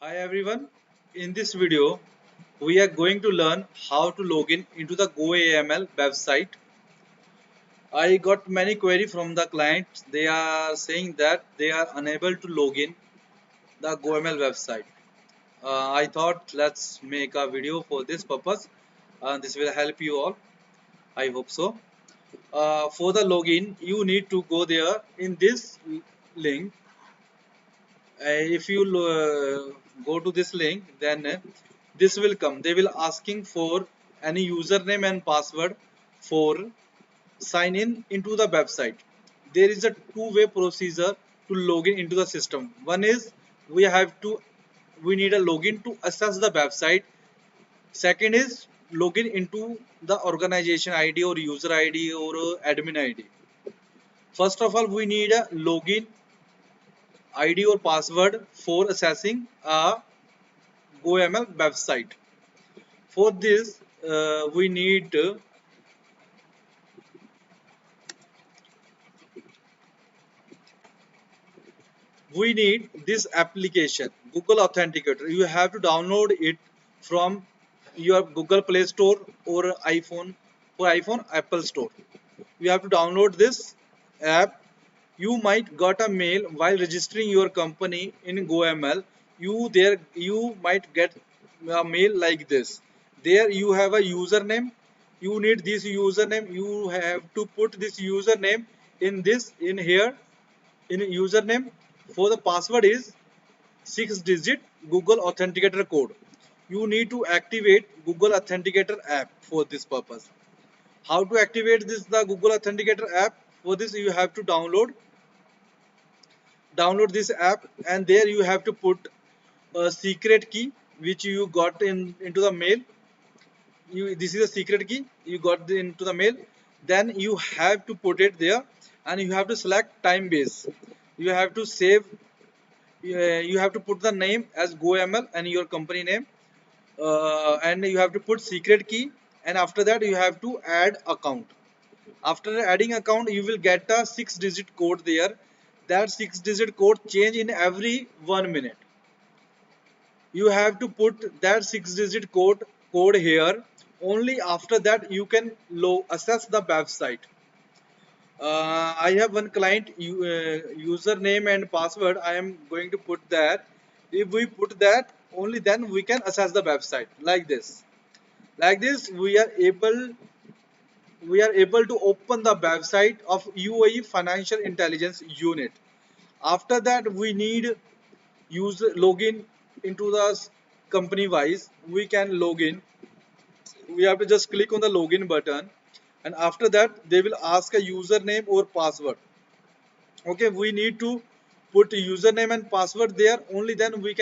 Hi everyone, in this video we are going to learn how to log in into the GoAML website. I got many query from the clients. They are saying that they are unable to log in the GoAML website. I thought let's make a video for this purpose. This will help you all. I hope so. For the login, you need to go there in this link. If you go to this link, then this will come. They will asking for any username and password for sign in into the website. There is a two-way procedure to log in into the system. One is we need a login to access the website. Second is login into the organization ID or user ID or admin ID. First of all, we need a login ID or password for accessing a GoML website. For this, we need this application, Google Authenticator. You have to download it from your Google Play Store or iPhone. For iPhone, Apple Store. You have to download this app. You might got a mail while registering your company in GoML. You might get a mail like this. There you have a username. You need this username. You have to put this username in here in username. For the password is 6-digit Google Authenticator code. You need to activate Google Authenticator app for this purpose. How to activate the Google Authenticator app? For this you have to download this app, and there you have to put a secret key which you got into the mail. This is a secret key you got into the mail. Then you have to put it there, and you have to select time base. You have to save. You have to put the name as GoML and your company name, and you have to put secret key. And after that, you have to add account. After adding account, you will get a 6-digit code there. That 6-digit code change in every 1 minute. You have to put that 6-digit code here. Only after that you can access the website. I have one client username and password. I am going to put that. If we put that, only then we can access the website like this. Like this we are able to open the website of UAE Financial Intelligence Unit. After that, we need login into the company wise. We can log in. We have to just click on the login button, and after that they will ask a username or password. Okay, we need to put username and password there. Only then we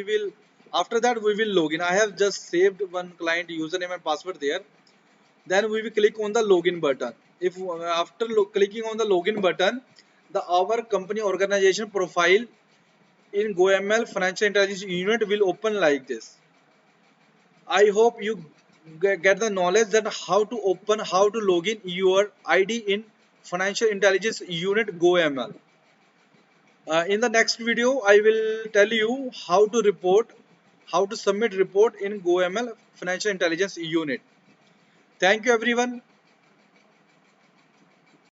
will after that we will log in. I have just saved one client username and password there. Then we will click on the login button. If after clicking on the login button, the our company organization profile in GoML Financial Intelligence Unit will open like this. I hope you get the knowledge that how to log in your ID in Financial Intelligence Unit GoML. In the next video, I will tell you how to submit report in GoML Financial Intelligence Unit. Thank you everyone.